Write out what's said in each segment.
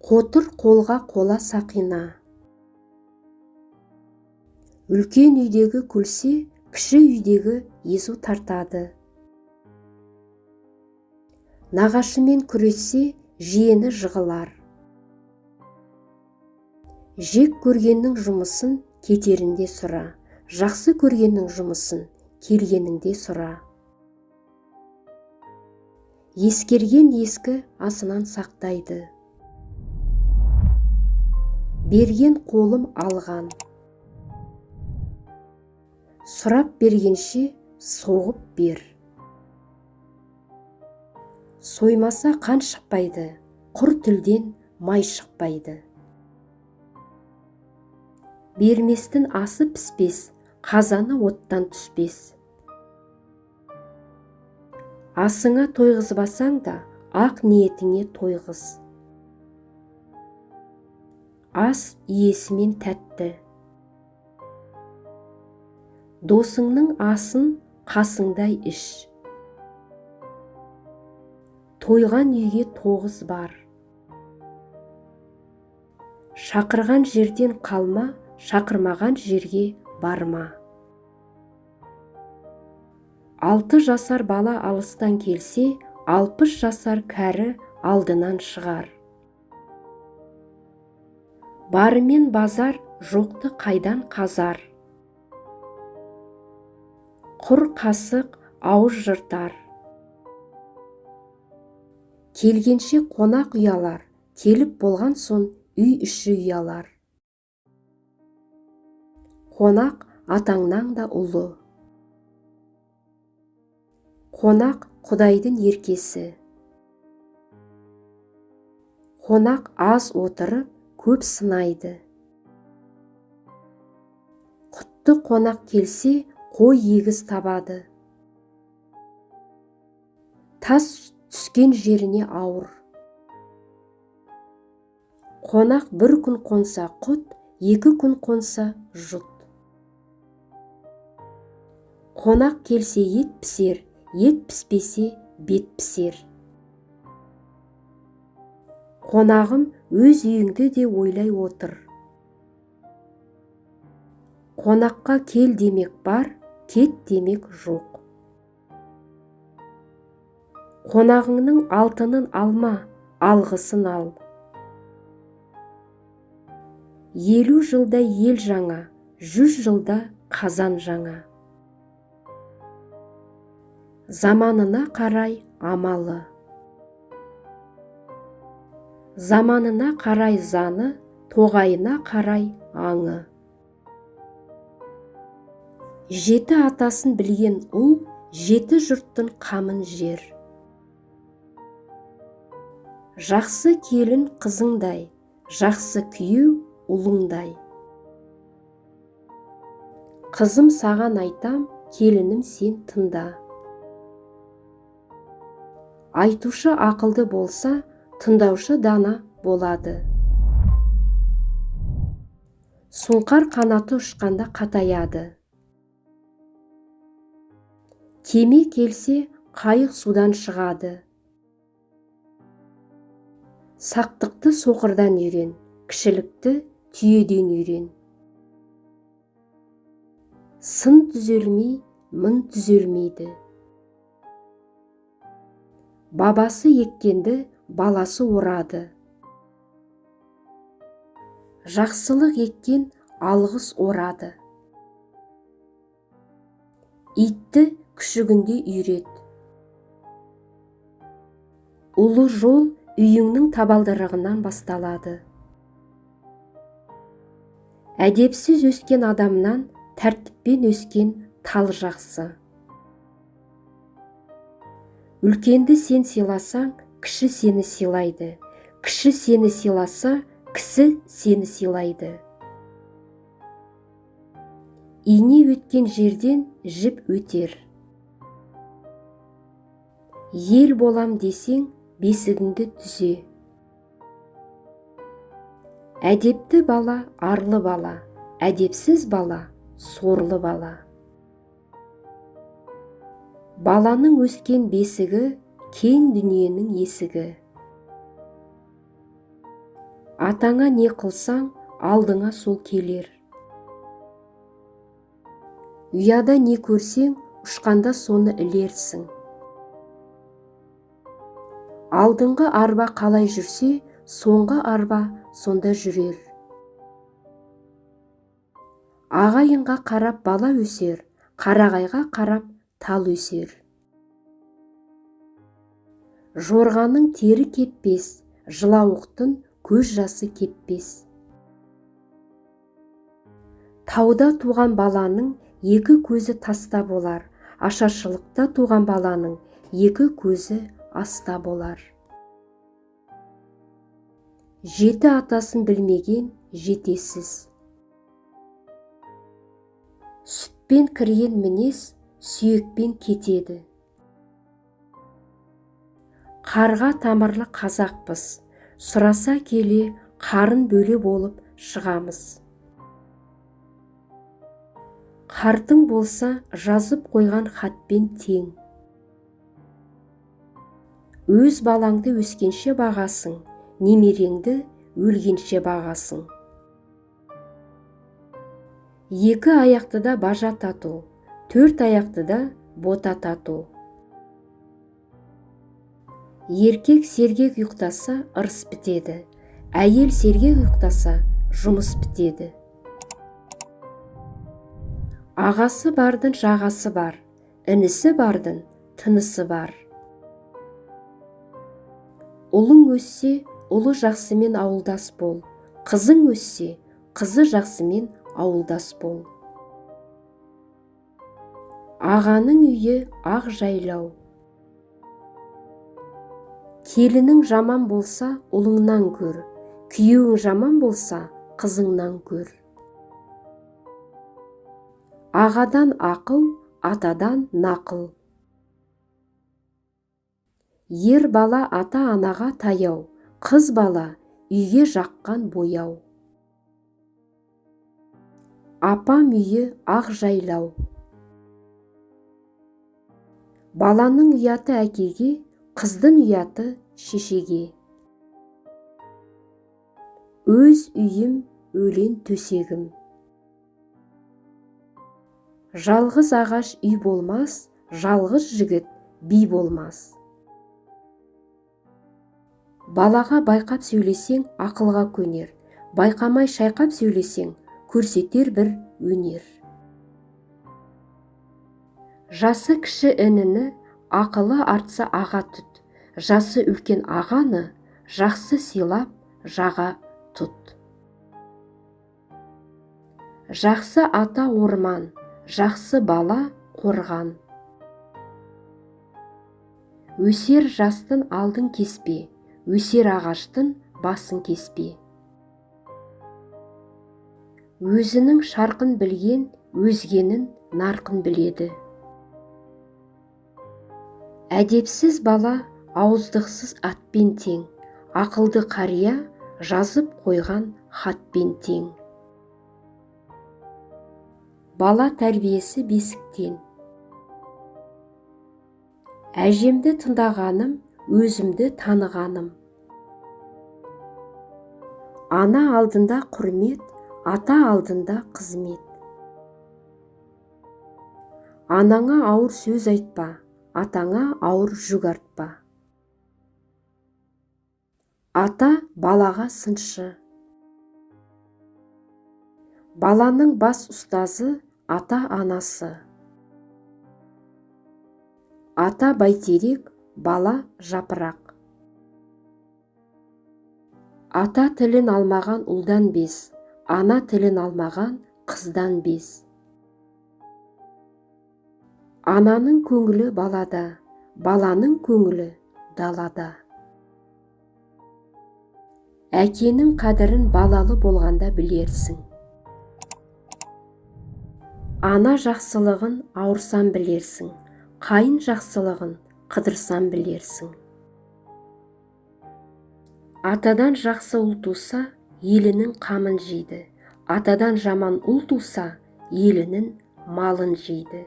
Қотыр қолға қола сақина. Үлкен үйдегі күлсе, кіші үйдегі езу тартады. Нағашымен күрессе, жиені жығылар. Жек көргеннің жұмысын кетерінде сұра, жақсы көргеннің жұмысын келгеніңде сұра. Ескерген ескі асынан сақтайды. Берген қолым алған. Сұрап бергенше соғып бер. Соймаса қан шықпайды, құр тілден май шықпайды. Берместің асы піспес, қазаны оттан түспес. Асыңа тойғызбасаң да, ақ ниетіңе тойғыз. Ас иесімен тәтті. Досыңның асын қасыңдай іш. Тойған үйге тоғыз бар. Шақырған жерден қалма, шақырмаған жерге барма. 6 жасар бала алыстан келсе, 60 жасар кәрі алдынан шығар. Барымен базар, жоқты қайдан қазар. Құр қасық ауыз жыртар. Келгенше қонақ ұялар, келіп болған соң үй іші ұялар. Қонақ атаңнан да ұлы. Қонақ Құдайдың еркесі. Қонақ аз отырып, көп сынайды. Құтты қонақ келсе, қой егіз табады. Тас түскен жеріне ауыр. Қонақ бір күн қонса құт, 2 күн қонса жұт. Қонақ келсе ет пісер, ет піспесе бет пісер. Қонағым өз үйіңді де ойлай отыр. Қонаққа кел демек бар, кет демек жоқ. Қонағыңның алтынын алма, алғысын ал. 50 жылда ел жаңа, 100 жылда қазан жаңа. Заманына қарай амалы. Заманына қарай заны, тоғайына қарай аңы. 7 атасын білген ұл, 7 жұрттың қамын жер. Жақсы келін қызыңдай, жақсы күйеу ұлыңдай. Қызым саған айтам, келінім сен тыңда. Айтушы ақылды болса, тыңдаушы дана болады. Сұңқар қанаты ұшқанда қатаяды. Кеме келсе, қайық судан шығады. Сақтықты соқырдан үйрен, кішілікті түйеден үйрен. Сын түзелмей, мын түзелмейді. Бабасы еккенді баласы орады. Жақсылық еккен алғыс орады. Итті күшігінде үйрет. Ұлы жол үйіңнің табалдырығынан басталады. Әдепсіз өскен адамнан тәртіппен өскен тал жақсы. Үлкенді сен сыйласаң, кіші сені сыйлайды. Кіші сені сыйласа, кісі сені сыйлайды. Ине өткен жерден жіп өтер. Ел болам десең, бесігіңді түзе. Әдепті бала арлы бала, әдепсіз бала сорлы бала. Баланың өскен бесігі, кең дүниенің есігі. Атаңа не қылсаң, алдыңа сол келер. Ұяда не көрсең, ұшқанда соны ілерсің. Алдыңғы арба қалай жүрсе, соңғы арба сонда жүрер. Ағайынға қарап бала өсер, қарағайға қарап тал өсер. Жорғаның тері кеппес, жылауықтың көз жасы кеппес. Тауда туған баланың екі көзі таста болар, ашаршылықта туған баланың екі көзі аста болар. Жеті атасын білмеген жетесіз. Сүтпен кірген мінез сүйекпен кетеді. Қарға тамырлы қазақпыз, сұраса келе қарын бөле болып шығамыз. Қартың болса жазып қойған хатпен тең. Өз балаңды өскенше бағасың, немереңді өлгенше бағасың. Екі аяқты да бажа тату, төрт аяқты да бота тату. Еркек сергек ұйықтаса ырыс бітеді, әйел сергек ұйықтаса жұмыс бітеді. Ағасы бардың жағасы бар, інісі бардың тынысы бар. Ұлың өссе, ұлы жақсымен ауылдас бол, қызың өссе, қызы жақсымен ауылдас бол. Ағаның үйі ақ жайлау. Келінің жаман болса, ұлыңнан көр, күйеуің жаман болса, қызыңнан көр. Ағадан ақыл, атадан нақыл. Ер бала ата-анаға таяу, қыз бала үйге жаққан бояу. Апам үйі ақ жайлау. Баланың ұяты әкеге, қыздың ұяты шешеге. Өз үйім өлен төсегім. Жалғыз ағаш үй болмас, жалғыз жігіт би болмас. Балаға байқап сөйлесең, ақылға көнер, байқамай шайқап сөйлесең, көрсетер бір өнер. Жасы кіші ініні, ақылы артса аға тұт, жасы үлкен ағаны, жақсы сыйлап, жаға тұт. Жақсы ата орман, жақсы бала қорған. Өсер жастың алдын кеспе, өсер ағаштың басын кеспе. Өзінің шарқын білген, өзгенің нарқын біледі. Әдепсіз бала ауыздықсыз атпен тең, ақылды қария жазып қойған хатпен тең. Бала тәрбиесі бесіктен. Әжемді тыңдағаным, өзімді танығаным. Ана алдында құрмет, ата алдында қызмет. Анаңа ауыр сөз айтпа, атаңа ауыр жүк артпа. Ата балаға сыншы. Баланың бас ұстазы ата-анасы. Ата бәйтерек, бала жапырақ. Ата тілін алмаған ұлдан без, ана тілін алмаған қыздан без. Ананың көңілі балада, баланың көңілі далада. Әкенің қадірін балалы болғанда білерсің. Ана жақсылығын ауырсан білерсің, қайын жақсылығын қыдырсан білерсің. Атадан жақсы ұл туса, елінің қамын жейді. Атадан жаман ұл туса, елінің малын жейді.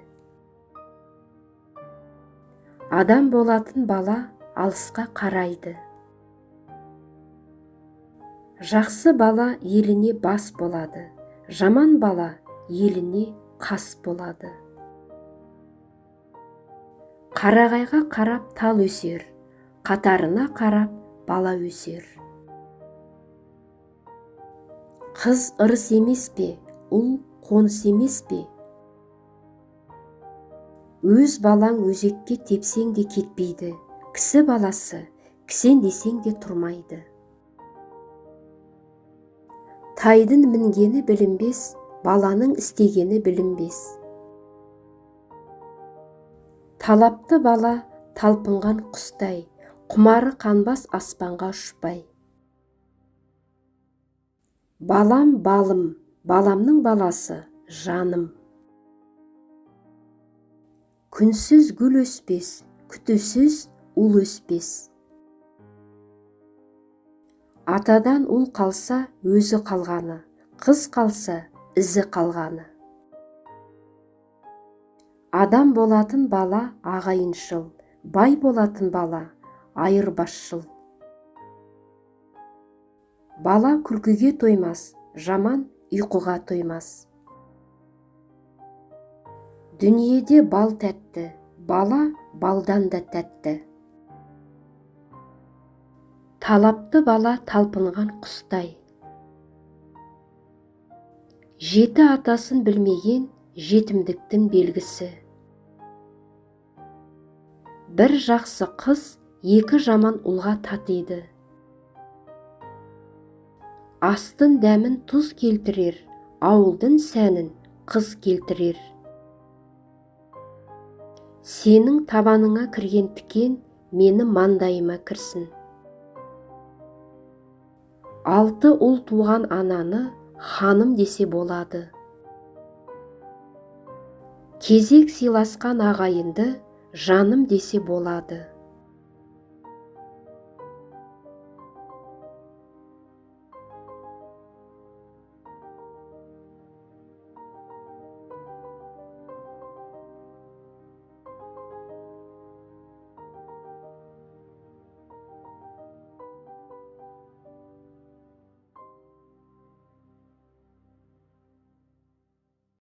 Адам болатын бала алысқа қарайды. Жақсы бала еліне бас болады, жаман бала еліне қас болады. Қарағайға қарап тал өсер, қатарына қарап бала өсер. Қыз ырыс емес пе, ұл қоныс емес пе? Өз балаң өзекке тепсең де кетпейді, кісі баласы кісен десең де тұрмайды. Тайдың мінгені білінбес, баланың істегені білінбес. Талапты бала талпынған құстай, құмары қанбас аспанға ұшпай. Балам балым, баламның баласы жаным. Күнсіз гүл өспес, күтусіз ұл өспес. Атадан ұл қалса өзі қалғаны, қыз қалса ізі қалғаны. Адам болатын бала ағайыншыл, бай болатын бала айырбасшыл. Бала күлкіге тоймас, жаман ұйқыға тоймас. Дүниеде бал тәтті, бала балдан да тәтті. Талапты бала талпынған құстай. Жеті атасын білмеген жетімдіктің белгісі. Бір жақсы қыз екі жаман ұлға татиды. Астын дәмін тұз келтірер, ауылдың сәнін қыз келтірер. Сенің табаныңа кірген тікен мені маңдайыма кірсін. Алты ұл туған ананы ханым десе болады. Кезек сыйласқан ағайынды жаным десе болады.